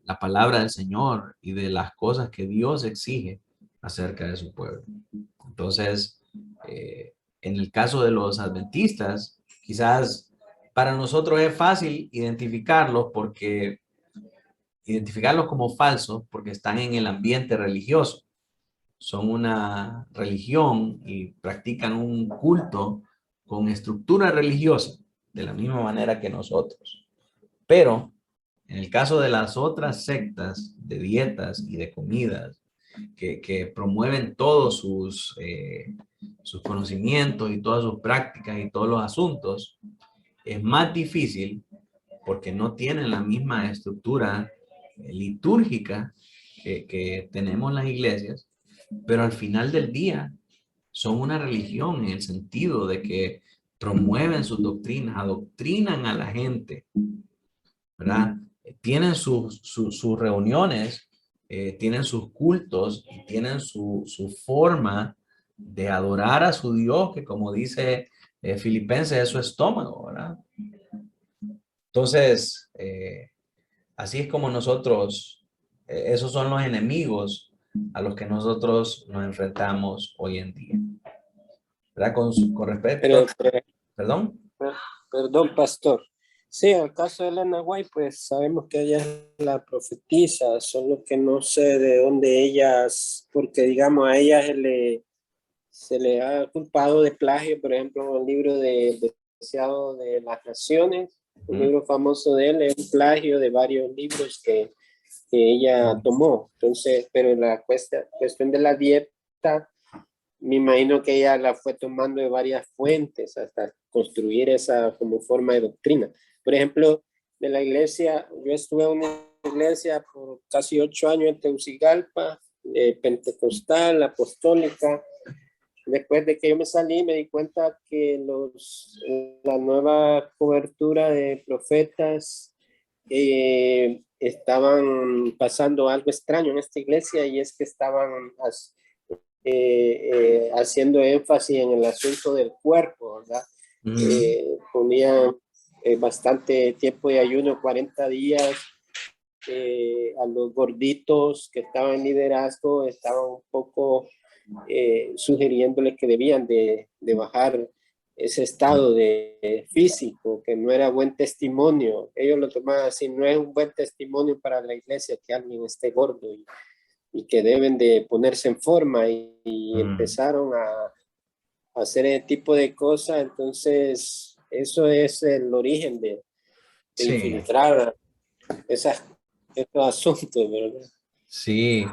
la palabra del Señor y de las cosas que Dios exige acerca de su pueblo. Entonces, en el caso de los adventistas, quizás para nosotros es fácil identificarlos como falsos porque están en el ambiente religioso. Son una religión y practican un culto con estructura religiosa, de la misma manera que nosotros. Pero en el caso de las otras sectas de dietas y de comidas que promueven todos sus conocimientos y todas sus prácticas y todos los asuntos, es más difícil porque no tienen la misma estructura litúrgica que tenemos las iglesias, pero al final del día son una religión en el sentido de que promueven sus doctrinas, adoctrinan a la gente, ¿verdad? Tienen sus reuniones, tienen sus cultos y tienen su forma de adorar a su Dios, que como dice Filipenses, es su estómago, ¿verdad? Entonces, así es como nosotros, esos son los enemigos a los que nosotros nos enfrentamos hoy en día. ¿Verdad? Con respecto, perdón. Perdón, pastor. Sí, en el caso de Elena White, pues sabemos que ella es la profetisa, solo que no sé de dónde ellas, porque digamos a ella se le ha culpado de plagio, por ejemplo, en el libro de Deseado de las Naciones, un libro famoso de él, es un plagio de varios libros que ella tomó. Entonces, pero la cuestión de la dieta, me imagino que ella la fue tomando de varias fuentes hasta construir esa como forma de doctrina. Por ejemplo, de la iglesia, yo estuve en una iglesia por casi 8 años en Tegucigalpa, pentecostal, apostólica. Después de que yo me salí, me di cuenta que la nueva cobertura de profetas estaban pasando algo extraño en esta iglesia, y es que estaban haciendo énfasis en el asunto del cuerpo, ¿verdad? Ponían bastante tiempo de ayuno, 40 días. A los gorditos que estaban en liderazgo estaban un poco sugiriéndole que debían de bajar ese estado de físico, que no era buen testimonio. Ellos lo tomaban así: no es un buen testimonio para la iglesia que alguien esté gordo, y que deben de ponerse en forma, y empezaron a hacer ese tipo de cosas. Entonces, eso es el origen de Sí, infiltrar estos asuntos, ¿verdad? sí.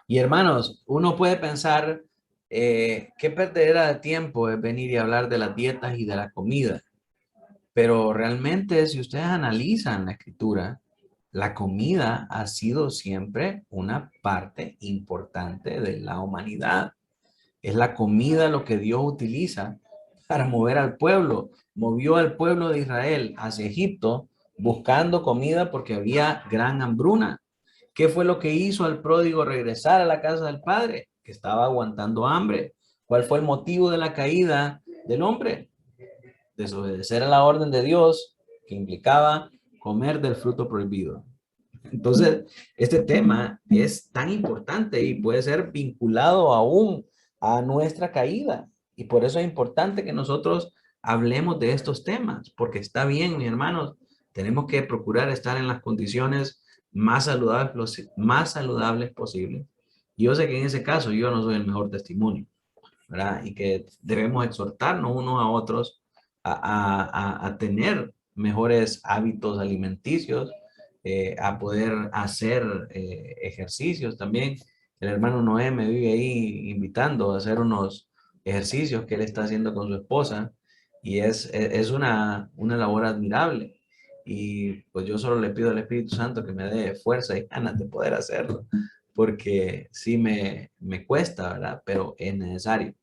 Y hermanos, uno puede pensar, qué perdedera de tiempo es venir y hablar de las dietas y de la comida. Pero realmente, si ustedes analizan la escritura, la comida ha sido siempre una parte importante de la humanidad. Es la comida lo que Dios utiliza para mover al pueblo. Movió al pueblo de Israel hacia Egipto buscando comida porque había gran hambruna. ¿Qué fue lo que hizo al pródigo regresar a la casa del padre? Que estaba aguantando hambre. ¿Cuál fue el motivo de la caída del hombre? Desobedecer a la orden de Dios, que implicaba comer del fruto prohibido. Entonces, este tema es tan importante y puede ser vinculado aún a nuestra caída. Y por eso es importante que nosotros hablemos de estos temas, porque está bien, mis hermanos, tenemos que procurar estar en las condiciones más saludables posibles. Y yo sé que en ese caso yo no soy el mejor testimonio, ¿verdad? Y que debemos exhortarnos unos a otros a tener mejores hábitos alimenticios, a poder hacer ejercicios también. El hermano Noé me vive ahí invitando a hacer unos ejercicios que él está haciendo con su esposa, y es una labor admirable. Y pues yo solo le pido al Espíritu Santo que me dé fuerza y ganas de poder hacerlo, porque sí me cuesta, ¿verdad? Pero es necesario.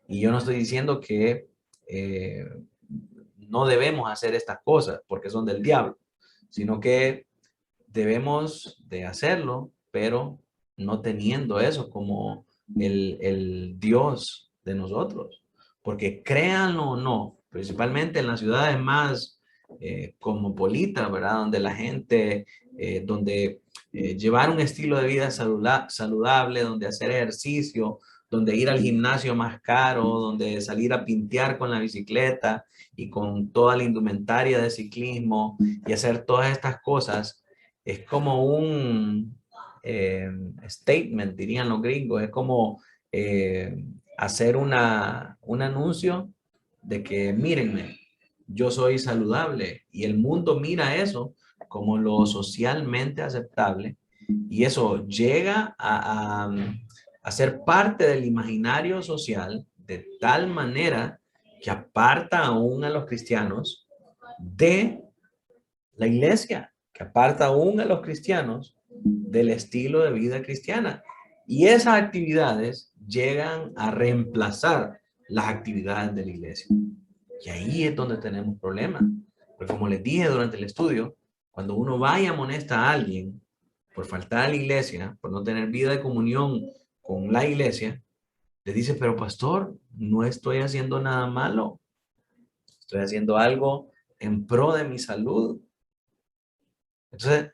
Y yo no estoy diciendo que eh, no debemos hacer estas cosas porque son del diablo, sino que debemos de hacerlo, pero no teniendo eso como el Dios de nosotros. Porque créanlo o no, principalmente en las ciudades más cosmopolitas, ¿verdad? Donde la gente, donde llevar un estilo de vida saludable, donde hacer ejercicio, donde ir al gimnasio más caro, donde salir a pintear con la bicicleta y con toda la indumentaria de ciclismo y hacer todas estas cosas, es como un statement, dirían los gringos, es como hacer un anuncio de que mírenme, yo soy saludable y el mundo mira eso como lo socialmente aceptable y eso llega a ser parte del imaginario social de tal manera que aparta aún a los cristianos de la iglesia, que aparta aún a los cristianos del estilo de vida cristiana. Y esas actividades llegan a reemplazar las actividades de la iglesia. Y ahí es donde tenemos problemas. Porque como les dije durante el estudio, cuando uno va y amonesta a alguien por faltar a la iglesia, por no tener vida de comunión con la iglesia, le dice, pero pastor, no estoy haciendo nada malo. Estoy haciendo algo en pro de mi salud. Entonces,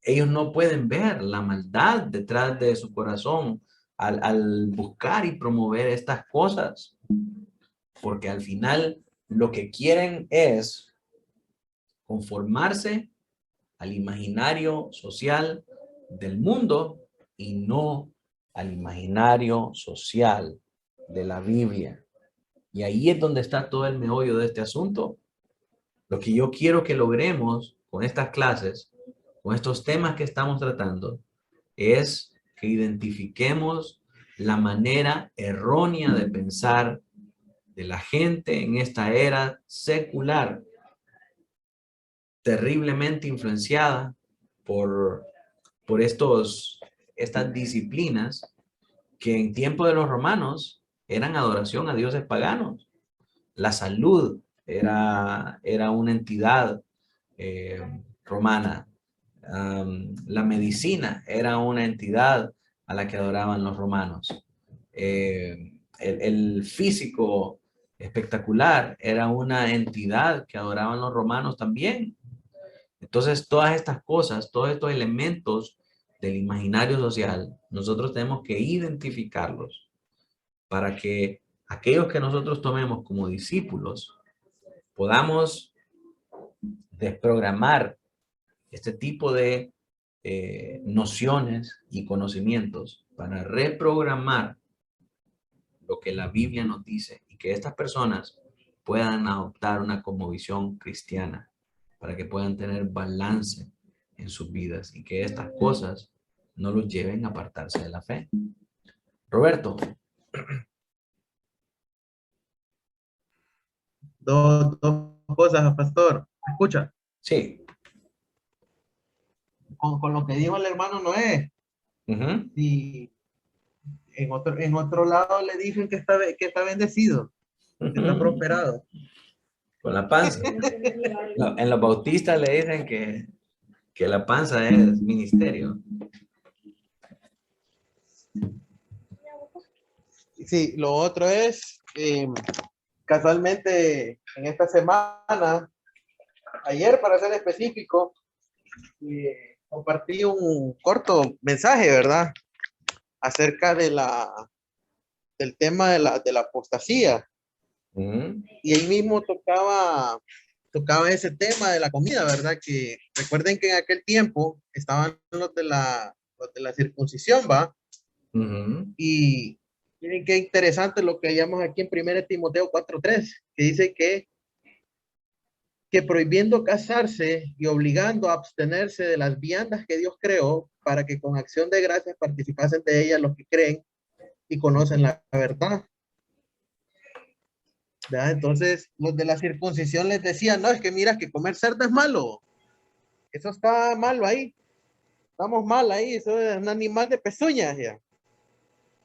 ellos no pueden ver la maldad detrás de su corazón al buscar y promover estas cosas. Porque al final lo que quieren es conformarse al imaginario social del mundo y no al imaginario social de la Biblia. Y ahí es donde está todo el meollo de este asunto. Lo que yo quiero que logremos con estas clases, con estos temas que estamos tratando, es que identifiquemos la manera errónea de pensar de la gente en esta era secular, terriblemente influenciada por, por estas disciplinas que en tiempo de los romanos eran adoración a dioses paganos. La salud era una entidad romana. La medicina era una entidad a la que adoraban los romanos. El físico espectacular era una entidad que adoraban los romanos también. Entonces, todas estas cosas, todos estos elementos del imaginario social, nosotros tenemos que identificarlos para que aquellos que nosotros tomemos como discípulos podamos desprogramar este tipo de nociones y conocimientos para reprogramar lo que la Biblia nos dice y que estas personas puedan adoptar una cosmovisión cristiana para que puedan tener balance en sus vidas y que estas cosas no los lleven a apartarse de la fe. Roberto. Dos cosas, pastor. Escucha, Sí. con lo que dijo el hermano Noé, y en otro lado le dicen que está bendecido, que está prosperado. Con la panza. No, en los bautistas le dicen que la panza es ministerio. Sí, lo otro es, casualmente en esta semana, ayer para ser específico, compartí un corto mensaje, ¿verdad? Acerca del tema de la apostasía. Y ahí mismo tocaba ese tema de la comida, ¿verdad? Que recuerden que en aquel tiempo estaban los de la circuncisión, ¿va? Y miren qué interesante lo que llamamos aquí en 1 Timoteo 4:3, que dice que prohibiendo casarse y obligando a abstenerse de las viandas que Dios creó, para que con acción de gracias participasen de ellas los que creen y conocen la verdad. ¿Verdad? Entonces, los de la circuncisión les decían, no, es que mira que comer cerdo es malo. Eso está malo ahí. Estamos mal ahí. Eso es un animal de pezuñas ya.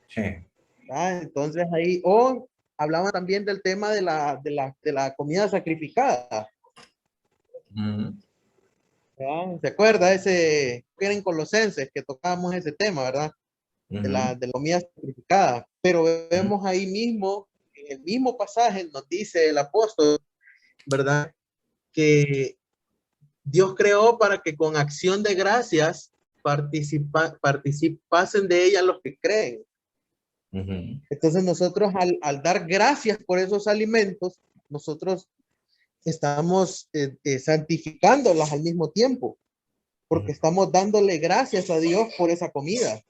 Sí. ¿Verdad? Entonces ahí, o hablaban también del tema de la comida sacrificada. ¿Verdad? ¿Se acuerda ese, que era en Colosenses, que tocábamos ese tema, ¿verdad? De la comida sacrificada. Pero vemos ahí mismo, en el mismo pasaje nos dice el apóstol, ¿verdad? Que Dios creó para que con acción de gracias participasen de ella los que creen. Entonces nosotros al dar gracias por esos alimentos, nosotros estamos santificándolas al mismo tiempo, porque estamos dándole gracias a Dios por esa comida,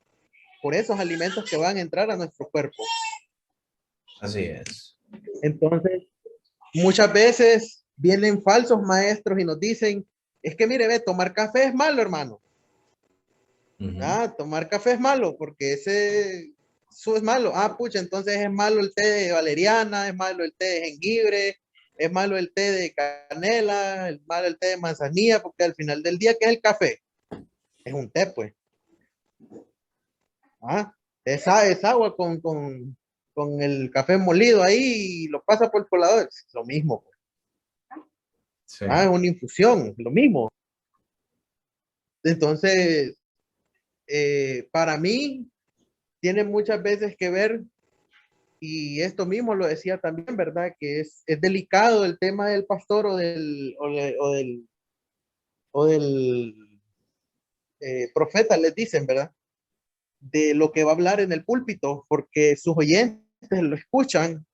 por esos alimentos que van a entrar a nuestro cuerpo. Así es. Entonces, muchas veces vienen falsos maestros y nos dicen, es que mire, ve, tomar café es malo, hermano. Tomar café es malo porque eso es malo. Pucha, entonces es malo el té de valeriana, es malo el té de jengibre, es malo el té de canela, es malo el té de manzanilla, porque al final del día, ¿qué es el café? Es un té, pues. Es agua con el café molido ahí y lo pasa por el colador. Es lo mismo. Pues. Sí. Es una infusión, lo mismo. Entonces, para mí, tiene muchas veces que ver, y esto mismo lo decía también, ¿verdad? Que es delicado el tema del pastor o del profeta, les dicen, ¿verdad? De lo que va a hablar en el púlpito, porque sus oyentes lo escuchan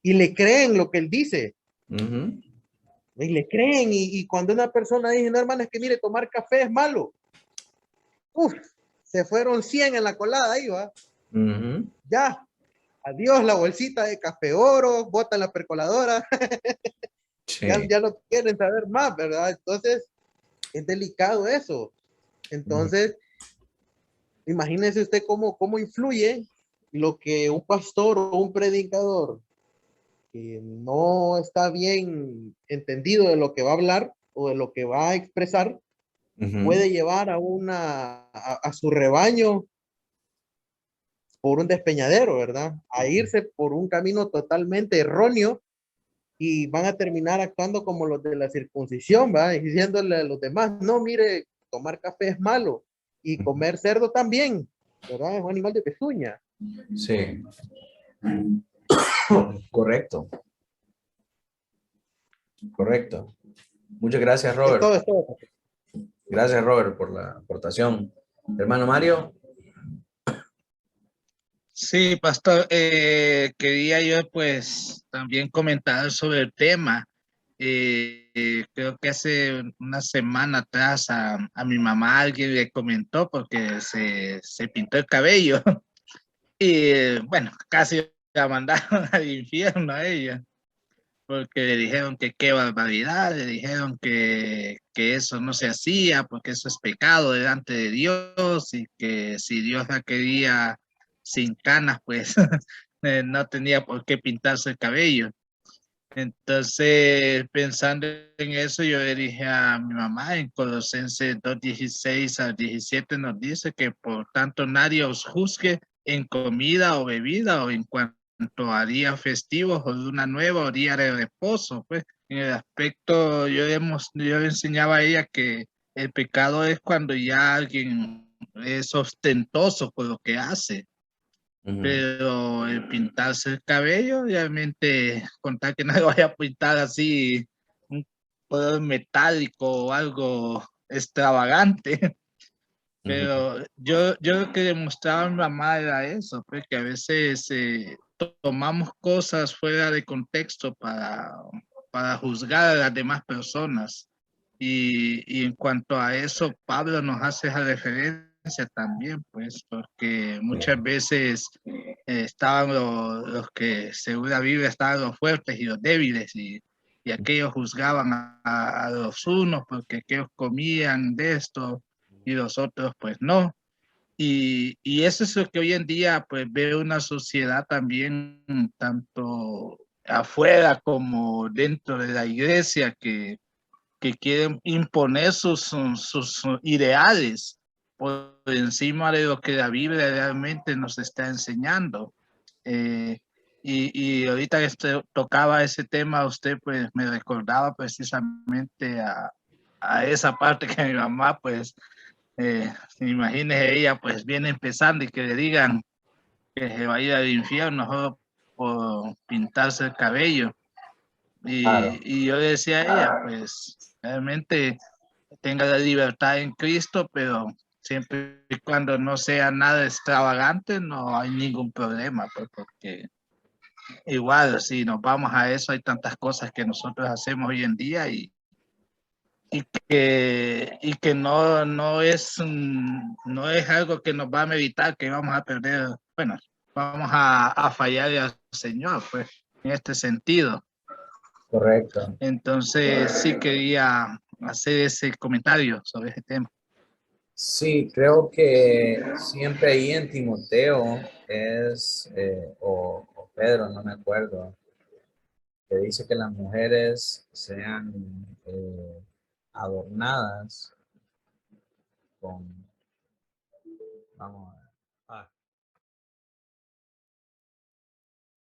y le creen lo que él dice. Y le creen, y cuando una persona dice, no, hermano, es que mire, tomar café es malo. Se fueron 100 en la colada, ahí va. Ya, adiós la bolsita de café oro, bota la percoladora. Sí. Ya no quieren saber más, ¿verdad? Entonces, es delicado eso. Entonces, imagínese usted cómo influye lo que un pastor o un predicador que no está bien entendido de lo que va a hablar o de lo que va a expresar, puede llevar a su rebaño por un despeñadero, ¿verdad? A irse por un camino totalmente erróneo y van a terminar actuando como los de la circuncisión, ¿va? Y diciéndole a los demás, no, mire, tomar café es malo y comer cerdo también, ¿verdad? Es un animal de pezuña. Sí. Correcto. Correcto. Muchas gracias, Robert. Es todo. Gracias, Robert, por la aportación. Hermano Mario. Sí, pastor, quería yo pues también comentar sobre el tema. Creo que hace una semana atrás a mi mamá alguien le comentó porque se pintó el cabello y bueno, casi la mandaron al infierno a ella porque le dijeron que qué barbaridad, le dijeron que eso no se hacía porque eso es pecado delante de Dios y que si Dios la quería sin canas, pues no tenía por qué pintarse el cabello. Entonces, pensando en eso, yo le dije a mi mamá en Colosenses 2:16 al 17 nos dice que por tanto nadie os juzgue en comida o bebida o en cuanto a días festivos o de una nueva o día de reposo. Pues en el aspecto, yo le enseñaba a ella que el pecado es cuando ya alguien es ostentoso por lo que hace. Pero el pintarse el cabello, obviamente, contar que no lo vaya a pintar así, un color metálico o algo extravagante. Pero yo lo que demostraba a mi mamá era eso, pues que a veces tomamos cosas fuera de contexto para juzgar a las demás personas. Y en cuanto a eso, Pablo nos hace esa referencia también, pues, porque muchas veces estaban los que, según la Biblia, estaban los fuertes y los débiles, y aquellos juzgaban a los unos porque aquellos comían de esto y los otros pues no. Y eso es lo que hoy en día pues ve una sociedad también, tanto afuera como dentro de la iglesia, que quieren imponer sus ideales por encima de lo que la Biblia realmente nos está enseñando. Y ahorita que tocaba ese tema, usted pues me recordaba precisamente a esa parte que mi mamá pues, imagínese ella pues viene empezando y que le digan que se va a ir al infierno solo por pintarse el cabello. Y yo le decía a ella, pues realmente tenga la libertad en Cristo, pero siempre y cuando no sea nada extravagante, no hay ningún problema, pues, porque igual si nos vamos a eso, hay tantas cosas que nosotros hacemos hoy en día y que no es, no es algo que nos va a meditar, que vamos a perder, bueno, vamos a fallar al Señor, pues, en este sentido. Correcto. Entonces, sí quería hacer ese comentario sobre ese tema. Sí, creo que siempre ahí en Timoteo es, o Pedro, no me acuerdo, que dice que las mujeres sean adornadas con, vamos a ver,